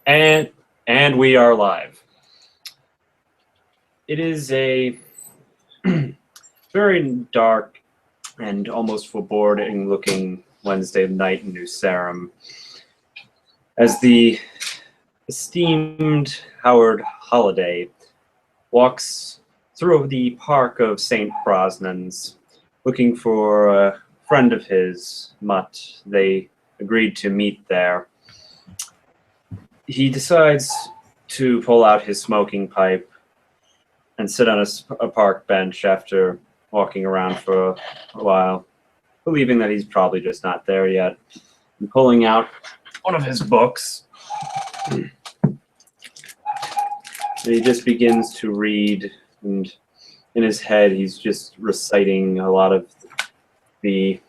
And we are live. It is a very dark and almost foreboding looking Wednesday night in New Sarum as the esteemed Howard Holliday walks through the park of St. Brosnan's looking for a friend of his, Mutt. They agreed to meet there. He decides to pull out his smoking pipe and sit on a park bench after walking around for a while, believing that he's probably just not there yet, and pulling out one of his books. And he just begins to read, and in his head he's just reciting a lot of the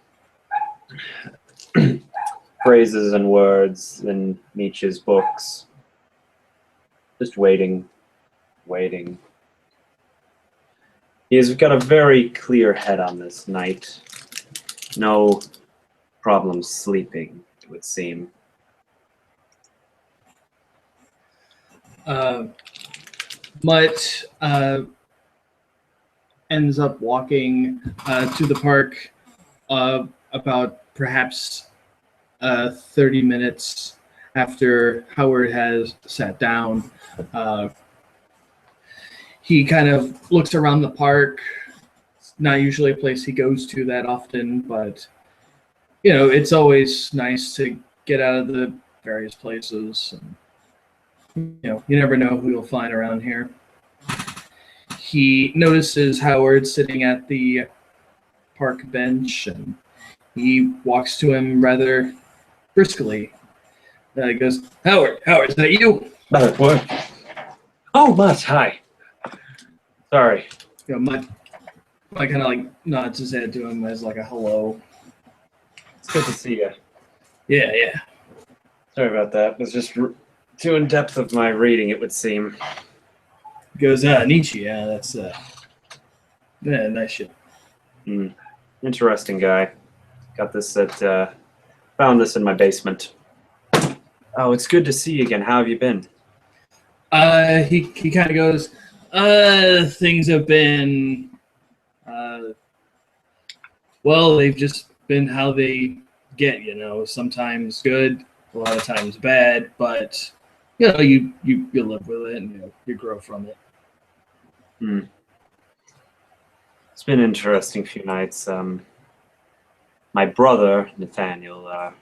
phrases and words in Nietzsche's books. Just waiting. He has got a very clear head on this night. No problem sleeping, it would seem. Mutt ends up walking to the park about perhaps 30 minutes after Howard has sat down. He kind of looks around the park. It's not usually a place he goes to that often, but it's always nice to get out of the various places. And, you never know who you'll find around here. He notices Howard sitting at the park bench, and he walks to him rather briskly. He goes, Howard, is that you? What? Oh, Mutt, hi. Sorry. Mutt kind of nods his head to him as like a hello. It's good to see you. Yeah. Sorry about that. It was just too in depth of my reading, it would seem. He goes, Nietzsche, yeah, that's nice shit. Interesting guy. Got this found this in my basement. Oh, it's good to see you again. How have you been? He kind of goes, things have been, well, they've just been how they get, sometimes good, a lot of times bad, but, you live with it and you grow from it. It's been an interesting few nights. My brother, Nathaniel,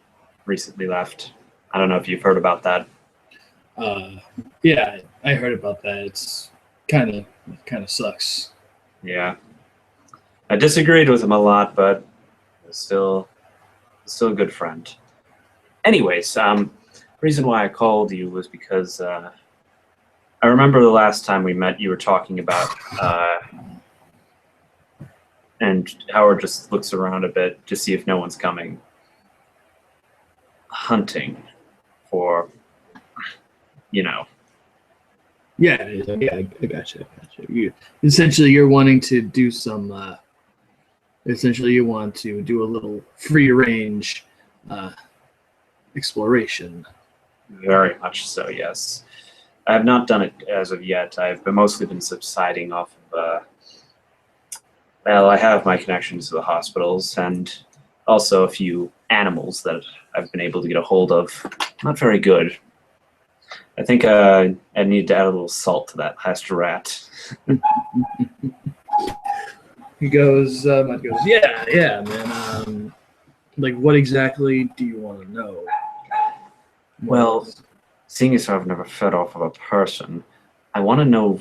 recently left. I don't know if you've heard about that. Yeah, I heard about that. It's kind of sucks. Yeah. I disagreed with him a lot, but still a good friend. Anyways, reason why I called you was because I remember the last time we met, you were talking about, and Howard just looks around a bit to see if no one's coming. Hunting for, Yeah, I gotcha. You're wanting to do some. Essentially, you want to do a little free range exploration. Very much so, yes. I have not done it as of yet. I've mostly been subsiding off of. I have my connections to the hospitals and also a few animals that I've been able to get a hold of. Not very good. I think I need to add a little salt to that last rat. He goes, yeah, man. What exactly do you want to know? Well, seeing as how I've never fed off of a person, I want to know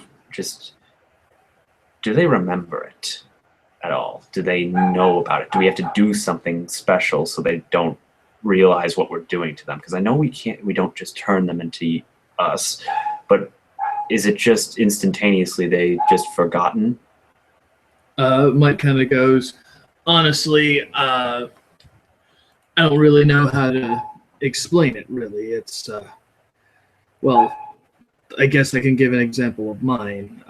do they remember it at all? Do they know about it? Do we have to do something special so they don't realize what we're doing to them? Because I know we don't just turn them into us, but is it just instantaneously they just forgotten? Mike kind of goes, honestly, I don't really know how to explain it, really. It's, well, I guess I can give an example of mine.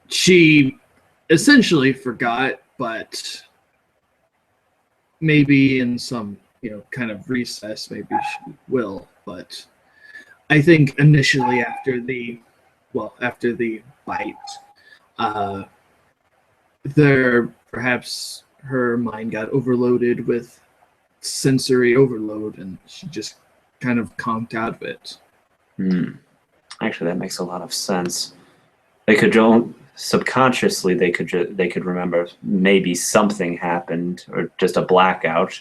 She essentially forgot, but maybe in some, kind of recess, maybe she will. But I think initially after the bite, uh, there perhaps her mind got overloaded with sensory overload, and she just kind of conked out of it. Actually, that makes a lot of sense. They could don't subconsciously they could remember maybe something happened or just a blackout.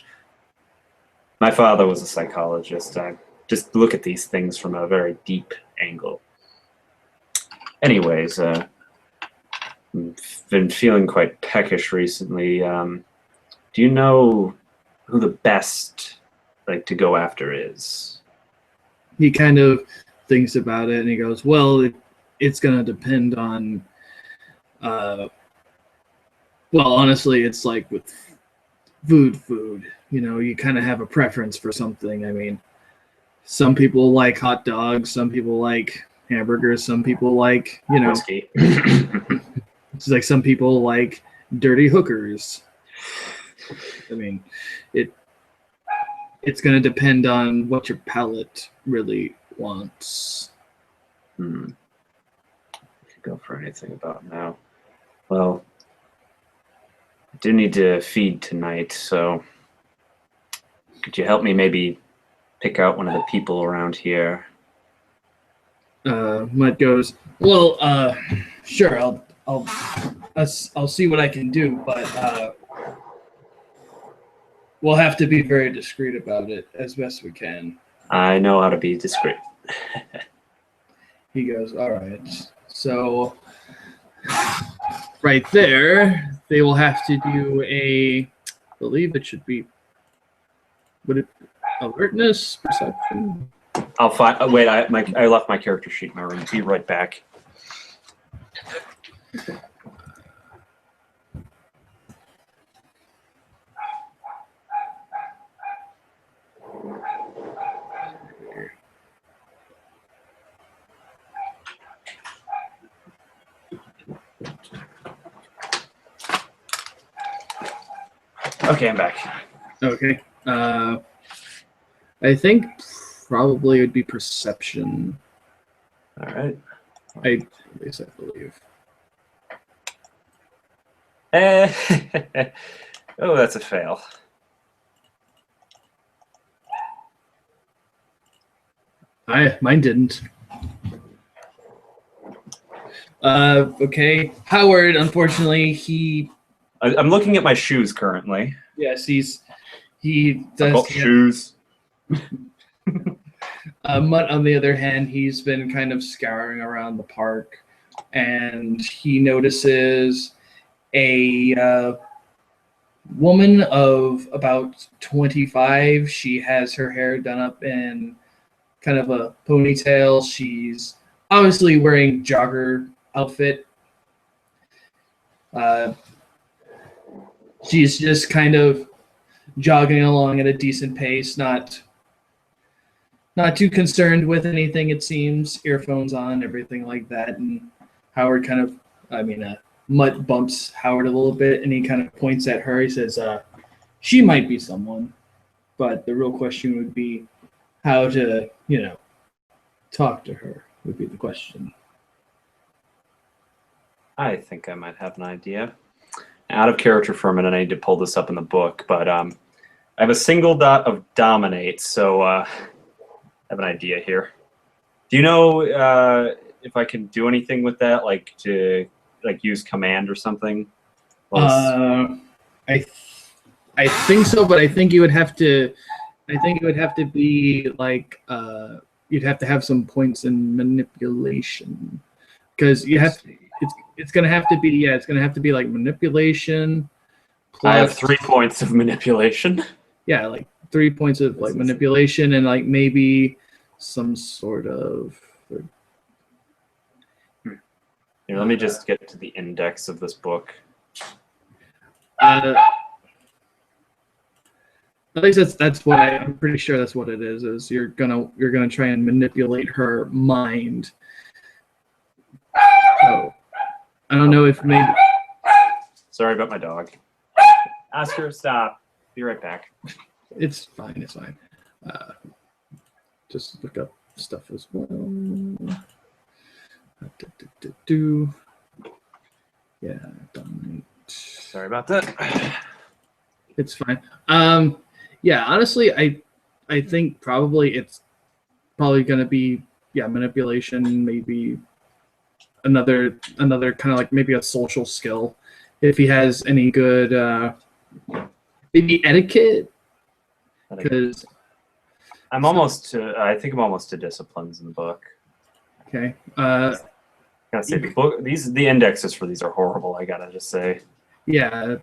My father was a psychologist. I just look at these things from a very deep angle. Anyways, been feeling quite peckish recently. Do you know who the best to go after is? He kind of thinks about it and he goes, well, it's going to depend on, well, honestly, it's like with food, you kind of have a preference for something. I mean, some people like hot dogs, some people like hamburgers, some people like, Whiskey. it's like some people like dirty hookers. I mean, it's going to depend on what your palate really wants. I could go for anything about now. Well, I do need to feed tonight, so could you help me maybe pick out one of the people around here? Mutt goes, well, sure, I'll see what I can do, but we'll have to be very discreet about it as best we can. I know how to be discreet. He goes, all right. So right there, they will have to do I believe it should be, alertness, perception? I'll find. Wait, I left my character sheet in my room. Be right back. Okay, I'm back. Okay. I think probably it would be perception. All right. At least I believe. Oh, that's a fail. Mine didn't. Okay. Howard, unfortunately, I'm looking at my shoes currently. yes, he I've does got shoes. Mutt, on the other hand, he's been kind of scouring around the park, and he notices a woman of about 25. She has her hair done up in kind of a ponytail. She's obviously wearing jogger outfit. She's just kind of jogging along at a decent pace, not too concerned with anything, it seems. Earphones on, everything like that. And Howard Mutt bumps Howard a little bit, and he kind of points at her. He says, she might be someone, but the real question would be how to, talk to her would be the question. I think I might have an idea. Out of character for a minute, I need to pull this up in the book, but I have a single dot of dominate, so I have an idea here. Do you know if I can do anything with that, like to use command or something? I think so, but I think you would have to. I think it would have to be like you'd have to have some points in manipulation, because you have. It's gonna have to be it's gonna have to be like manipulation. Plus, I have 3 points of manipulation. Yeah, like 3 points of like manipulation and like maybe some sort of. Here, let me just get to the index of this book. At least that's what I'm pretty sure that's what it is. Is you're gonna try and manipulate her mind. So I don't know if maybe. Sorry about my dog. Oscar, stop. Be right back. It's fine. It's fine. Just look up stuff as well. Yeah, dominate. Sorry about that. It's fine. Yeah, honestly, I think it's probably gonna be manipulation, maybe another kind of like maybe a social skill if he has any good maybe etiquette, because I'm almost to. I think I'm almost to disciplines in the book. okay. Gotta say the indexes for these are horrible. I gotta just say. Yeah,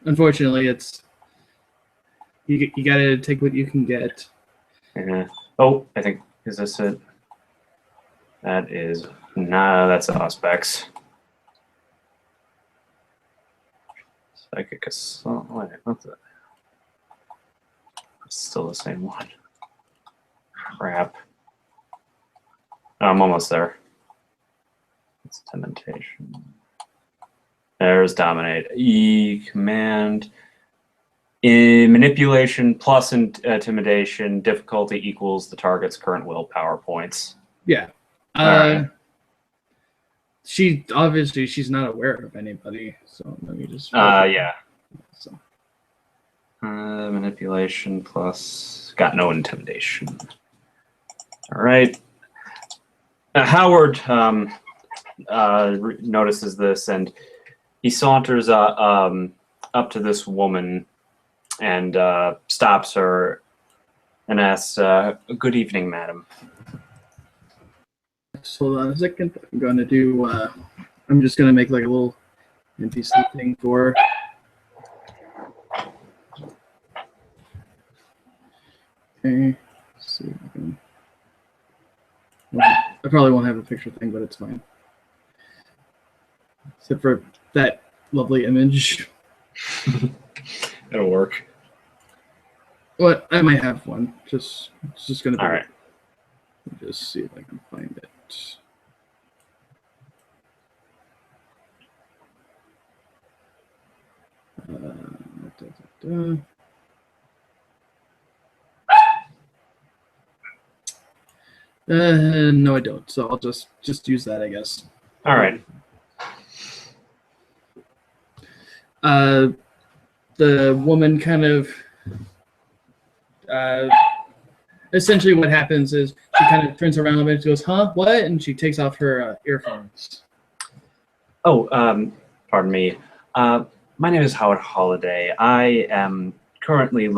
unfortunately, it's you gotta take what you can get. Yeah. Oh, I think is this it? That is that's Auspex. Psychic assault. Wait, what's that? It's still the same one. Crap. I'm almost there. It's Intimidation. There's Dominate. Command. In manipulation plus intimidation, difficulty equals the target's current willpower points. Yeah. Right. She's not aware of anybody, so let me just. Yeah. So. Manipulation plus got no intimidation. All right. Howard notices this, and he saunters up to this woman and stops her and asks, "Good evening, madam." So hold on a second. I'm gonna do. I'm just gonna make like a little NPC thing for. Okay. Let's see if I can. I probably won't have a picture thing, but it's fine. Except for that lovely image. It'll work. What I might have one. It's just gonna be. All right. Just see if I can find it. No, I don't. So I'll just use that, I guess. All right. The woman kind of. Essentially, what happens is she kind of turns around a bit and goes, "Huh? What?" And she takes off her earphones. Oh, pardon me. My name is Howard Holiday. I am currently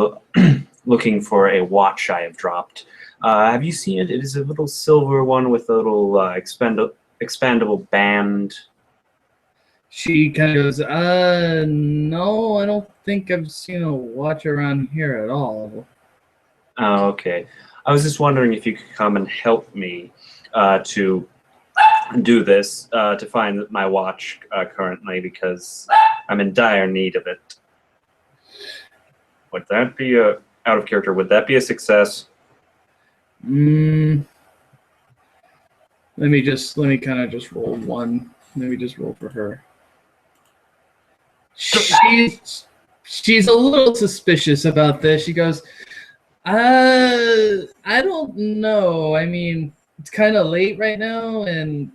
looking for a watch I have dropped. Have you seen it? It is a little silver one with a little expandable band. She kind of goes, no, I don't think I've seen a watch around here at all." Oh, okay. I was just wondering if you could come and help me to do this, to find my watch currently, because I'm in dire need of it. Would that be out of character? Would that be a success? Let me kind of just roll one. Let me just roll for her. She's a little suspicious about this. She goes, I don't know. I mean, it's kind of late right now, and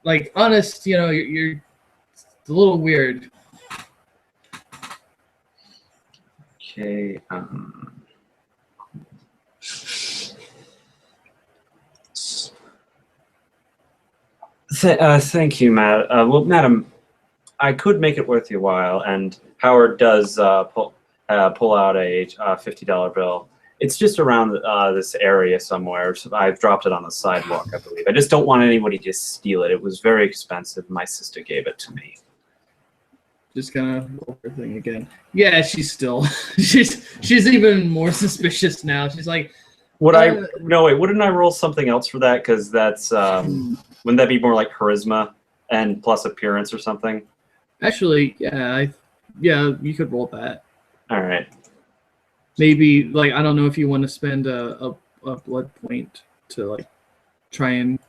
like honest, you're it's a little weird. Okay. Thank you, madam. I could make it worth your while, and Howard does pull out a $50 bill. It's just around this area somewhere. So I've dropped it on the sidewalk, I believe. I just don't want anybody to steal it. It was very expensive. My sister gave it to me. Just kind of roll her thing again. Yeah, she's still she's even more suspicious now. She's like, no wait, wouldn't I roll something else for that? Because that's wouldn't that be more like charisma and plus appearance or something? Actually, yeah, you could roll that. All right. Maybe like I don't know if you want to spend a blood point to like try and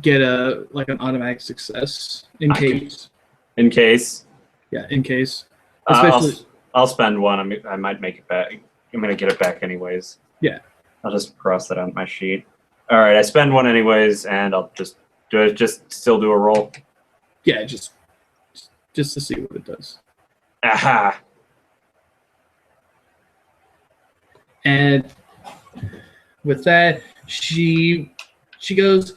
get an automatic success in case. In case. Yeah, in case. Especially. I'll spend one. I might make it back. I'm gonna get it back anyways. Yeah. I'll just cross that on my sheet. All right, I spend one anyways, and I'll just do it. Just still do a roll. Yeah, just to see what it does. Aha! And with that, she goes,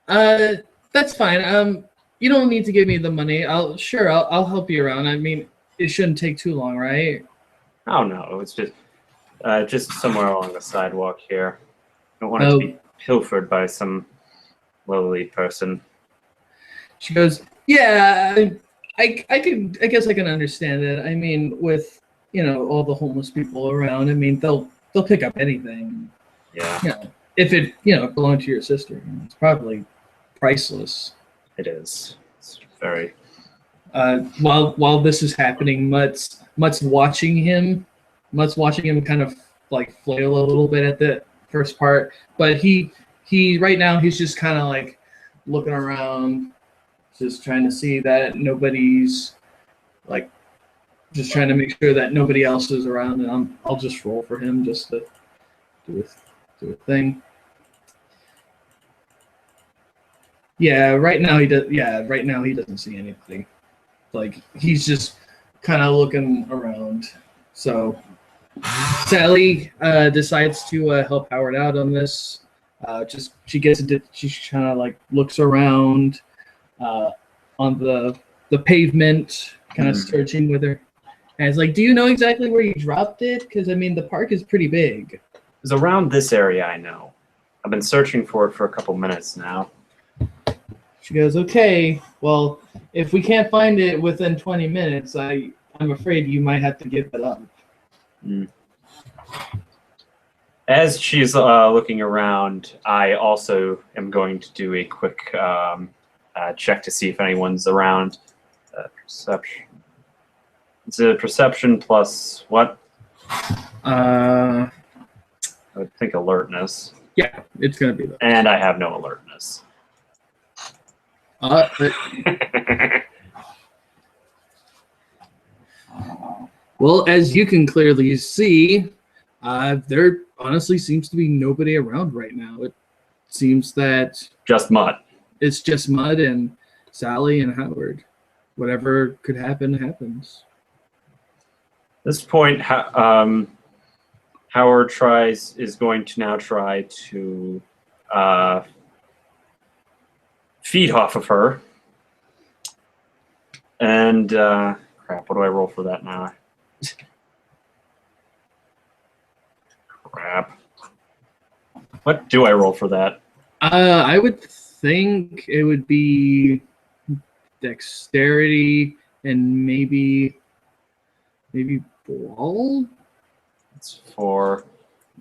that's fine. You don't need to give me the money. I'll help you around. I mean, it shouldn't take too long, right? Oh no, it's just somewhere along the sidewalk here. Don't want it to be pilfered by some lowly person. She goes, yeah, I guess I can understand it. I mean, with all the homeless people around, I mean they'll pick up anything. Yeah. If it belonged to your sister, it's probably priceless. It is. It's very. While this is happening, Mutt's watching him kind of like flail a little bit at the first part, but he right now he's just kind of like looking around, just trying to see that nobody's like, just trying to make sure that nobody else is around, and I'll just roll for him just to do a thing. Yeah, right now he does. Yeah, right now he doesn't see anything. Like he's just kind of looking around. So Sally decides to help Howard out on this. She kind of like looks around on the pavement, kind of searching with her. And it's like, do you know exactly where you dropped it? Because I mean, the park is pretty big. It's around this area, I know. I've been searching for it for a couple minutes now. She goes, okay, well, if we can't find it within 20 minutes, I'm afraid you might have to give it up. As she's looking around, I also am going to do a quick check to see if anyone's around. Perception. It's a perception plus what? I would think alertness. Yeah, it's going to be that. And I have no alertness. Well, as you can clearly see, there honestly seems to be nobody around right now. It seems that just Mud. It's just Mud and Sally and Howard. Whatever could happen, happens. At this point, Howard is going to now try to feed off of her. And crap, what do I roll for that now? Crap. What do I roll for that? I would think it would be dexterity and maybe brawl. It's for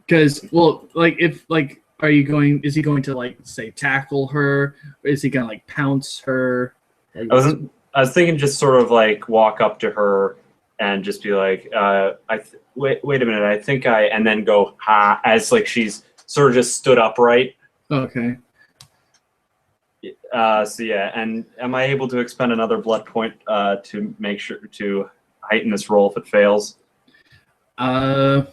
because is he going to like say tackle her, or is he gonna like pounce her? I was thinking just sort of like walk up to her and just be like, wait a minute, I think and then go ha, as like she's sort of just stood upright. Okay. So yeah, and am I able to expend another blood point to make sure to heighten this roll if it fails? I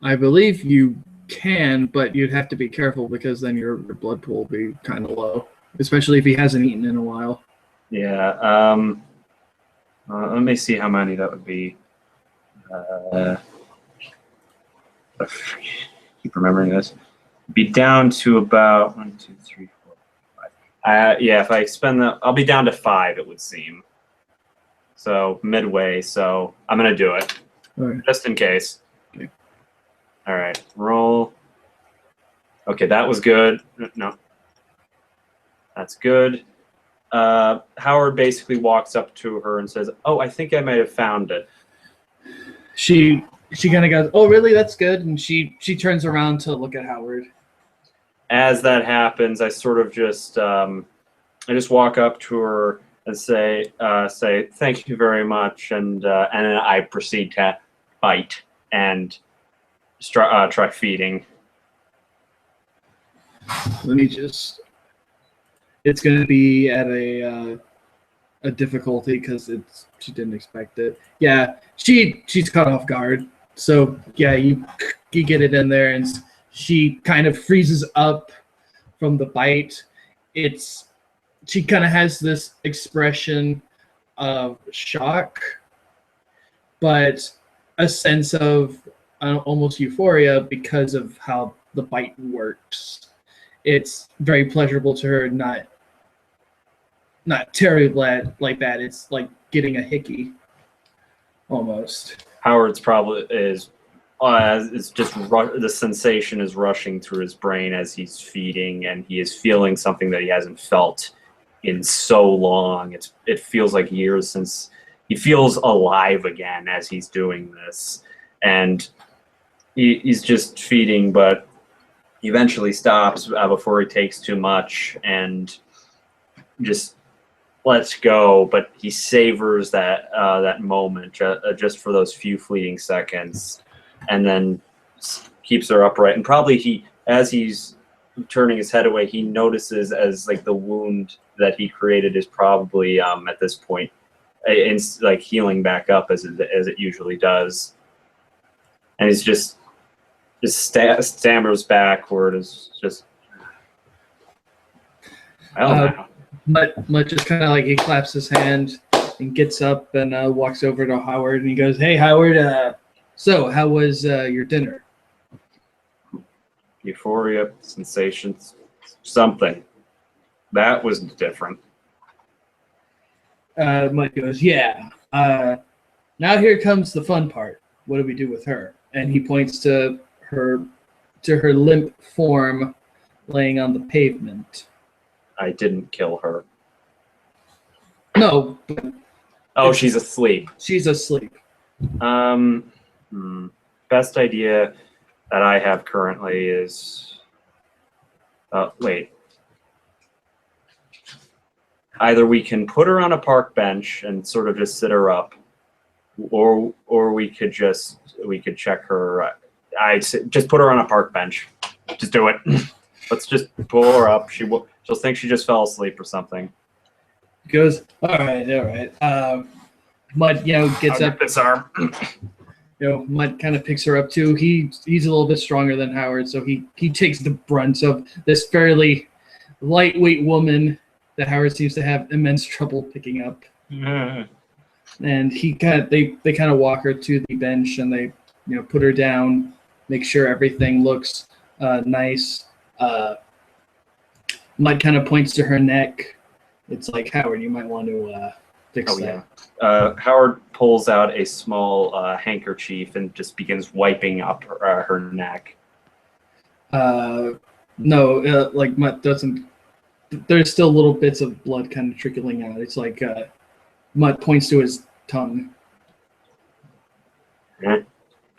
believe you can, but you'd have to be careful because then your blood pool will be kind of low, especially if he hasn't eaten in a while. Yeah. Let me see how many that would be. Keep remembering this. Be down to about 1, 2, 3, 4, 5. Yeah, if I expend I'll be down to 5. It would seem. So midway. So I'm gonna do it, just in case. Okay. All right, roll. Okay, that was good. No, that's good. Howard basically walks up to her and says, "Oh, I think I might have found it." She kind of goes, "Oh, really? That's good." And she turns around to look at Howard. As that happens, I sort of just I just walk up to her and say thank you very much, and then I proceed to bite and try feeding. Let me just. It's going to be at a a difficulty because she didn't expect it. Yeah, she's caught off guard. So yeah, you get it in there, and she kind of freezes up from the bite. She kind of has this expression of shock, but a sense of almost euphoria because of how the bite works. It's very pleasurable to her, not terribly like that. It's like getting a hickey, almost. Howard's probably is. It's just the sensation is rushing through his brain as he's feeding, and he is feeling something that he hasn't felt in so long. It feels like years since he feels alive again as he's doing this, and he's just feeding, but he eventually stops before he takes too much and just lets go. But he savors that moment just for those few fleeting seconds, and then keeps her upright. And probably as he's turning his head away, he notices as like the wound that he created is probably at this point like healing back up as it usually does, and he's just stammers backward. Is just I don't know. Mutt just kind of like he claps his hand and gets up and walks over to Howard, and he goes, "Hey Howard, so how was your dinner?" Euphoria, sensations, something. That was different. Mutt goes, "Yeah. Now here comes the fun part. What do we do with her?" And he points to her limp form laying on the pavement. I didn't kill her. No. Oh, she's asleep. She's asleep. Best idea that I have currently is wait. Either we can put her on a park bench and sort of just sit her up, or we could check her. I'd just put her on a park bench. Just do it. Let's just pull her up. She'll think she just fell asleep or something. He goes, all right. Mutt, gets up. This arm. Mutt kind of picks her up too. He's a little bit stronger than Howard, so he takes the brunt of this fairly lightweight woman that Howard seems to have immense trouble picking up. Mm. And they kind of walk her to the bench, and they put her down, make sure everything looks nice. Mutt kind of points to her neck. It's like, Howard, you might want to fix that. Yeah. Howard pulls out a small handkerchief and just begins wiping up her neck. No, like Mutt doesn't. There's still little bits of blood kind of trickling out. It's like Mutt points to his tongue.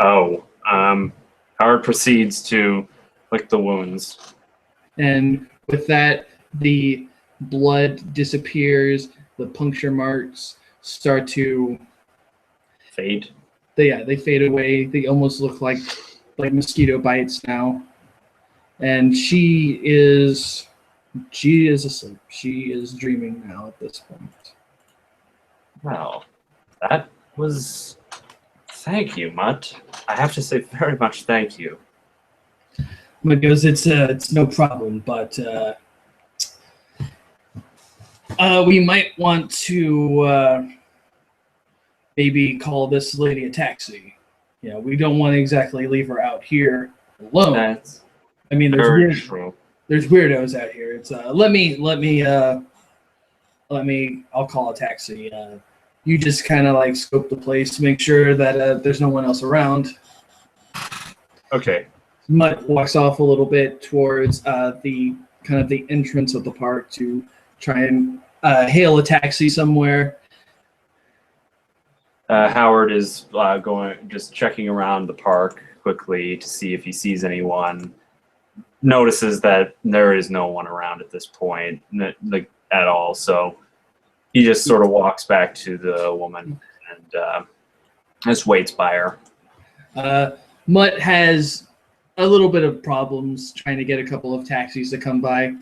Oh. Howard proceeds to lick the wounds. And with that, the blood disappears. The puncture marks start to fade. They fade away. They almost look like mosquito bites now. And she is asleep. She is dreaming now at this point. Well, that was. Thank you, Mutt. I have to say very much thank you. Mutt goes, it's no problem, but we might want to maybe call this lady a taxi. We don't want to exactly leave her out here alone. That's there's weirdos out here. It's let me. I'll call a taxi. You just kind of like scope the place, make sure that there's no one else around. Okay. Mutt walks off a little bit towards the kind of the entrance of the park to try and hail a taxi somewhere. Howard is just checking around the park quickly to see if he sees anyone. Notices that there is no one around at this point, like at all. So he just sort of walks back to the woman and just waits by her. Mutt has a little bit of problems trying to get a couple of taxis to come by.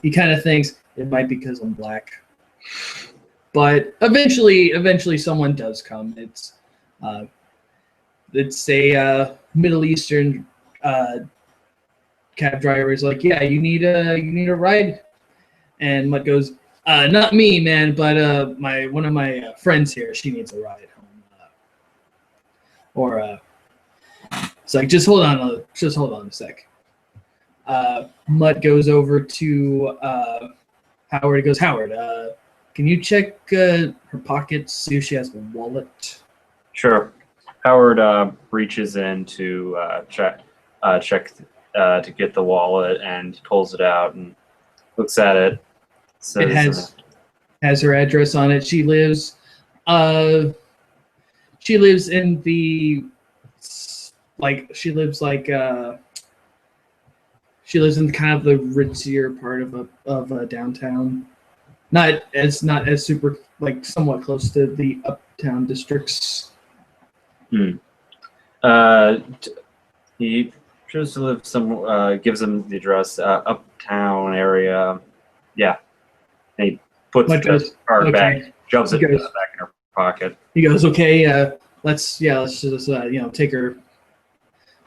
He kind of thinks it might be because I'm black. But eventually someone does come. It's a Middle Eastern cab driver is like, yeah, you need a ride, and Mutt goes, not me, man, but one of my friends here, she needs a ride home, it's like just hold on a sec. Mutt goes over to Howard. He goes, Howard, can you check her pockets, see if she has a wallet? Sure. Howard reaches in to check to get the wallet, and pulls it out and looks at it. Says, It has her address on it. She lives in the she lives in kind of the ritzier part of downtown. Not as super, like, somewhat close to the uptown districts. He chooses to live gives him the address, uptown area. Yeah. And he puts the card back, shoves it back in her pocket. He goes, okay, let's just take her.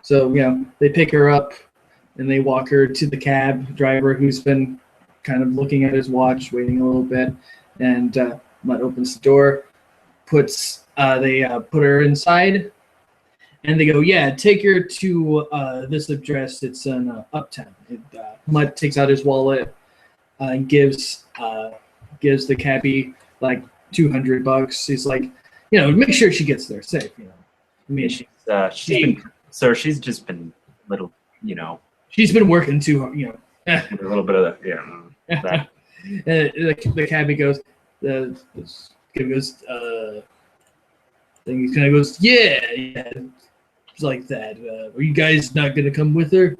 So they pick her up and they walk her to the cab driver, who's been kind of looking at his watch, waiting a little bit, and Mutt opens the door, they put her inside, and they go, yeah, take her to this address. It's in uptown. Mutt takes out his wallet and gives the cabbie like $200. He's like, make sure she gets there safe. I mean, she's just been little, she's been working too hard. A little bit of that. The cabbie goes, then he kind of goes, yeah, it's like that. Are you guys not gonna come with her?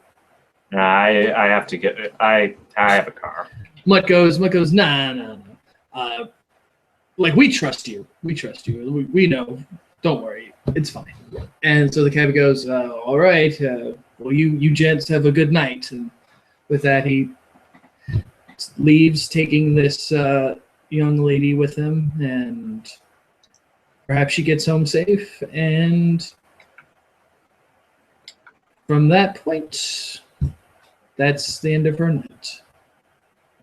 I have to get. I have a car. Mutt goes, nah. Like, we trust you. We know. Don't worry, it's fine. And so the cabbie goes, all right. Well, you gents have a good night. And with that, he leaves, taking this young lady with him, and perhaps she gets home safe. And from that point, that's the end of her night.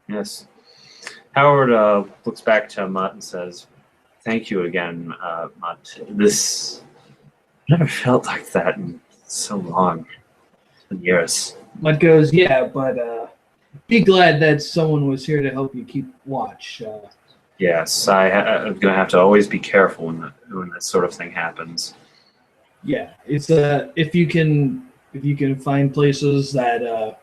Yes. Howard looks back to Mutt and says, thank you again, Mutt. This never felt like that in so long. It's been years. Mutt goes, yeah, but be glad that someone was here to help you keep watch. Yes, I'm going to have to always be careful when that sort of thing happens. Yeah, it's if you can find places that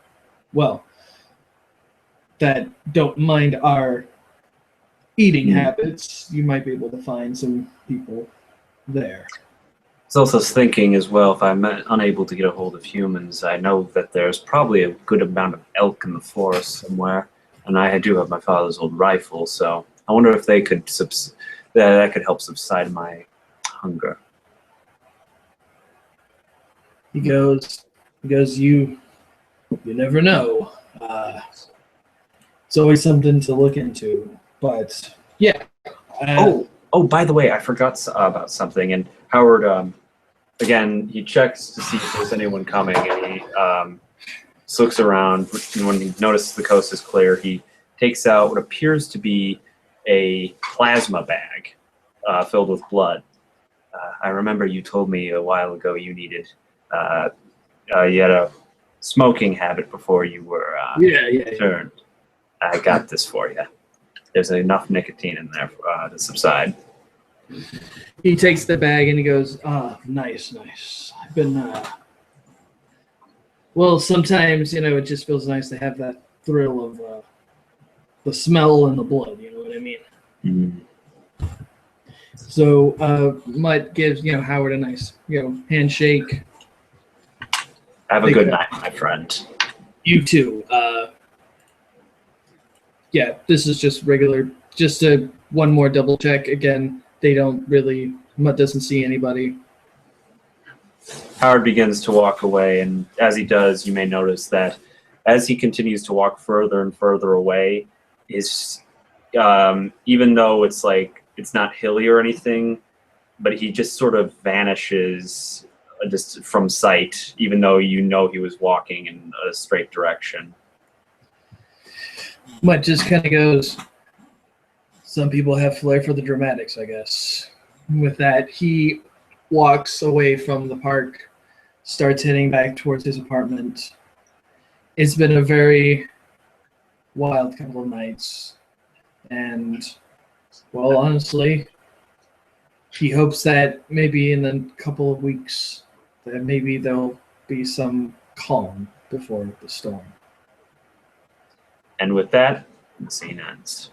that don't mind our eating habits, you might be able to find some people there. I was also thinking as well, if I'm unable to get a hold of humans, I know that there's probably a good amount of elk in the forest somewhere, and I do have my father's old rifle, so I wonder if they could that could help subside my hunger. He goes, you never know. It's always something to look into. But yeah. Oh, by the way, I forgot about something. And Howard, again, he checks to see if there's anyone coming, and he looks around. And when he notices the coast is clear, he takes out what appears to be a plasma bag filled with blood. I remember you told me a while ago you needed. You had a smoking habit before you were turned. I got this for you. There's enough nicotine in there to subside. He takes the bag and he goes, nice. I've been, sometimes, it just feels nice to have that thrill of the smell and the blood, you know what I mean? Mm-hmm. So Mutt gives, Howard a nice, handshake. Have a good night, my friend. You too. Yeah, this is just regular, just one more double check. Again, Mutt doesn't see anybody. Howard begins to walk away, and as he does, you may notice that as he continues to walk further and further away, his even though it's like it's not hilly or anything, but he just sort of vanishes just from sight, even though you know he was walking in a straight direction. But just kind of goes. Some people have flair for the dramatics, I guess. With that, he walks away from the park, starts heading back towards his apartment. It's been a very wild couple of nights. And, well, honestly, he hopes that maybe in a couple of weeks that maybe there'll be some calm before the storm. And with that, the scene ends.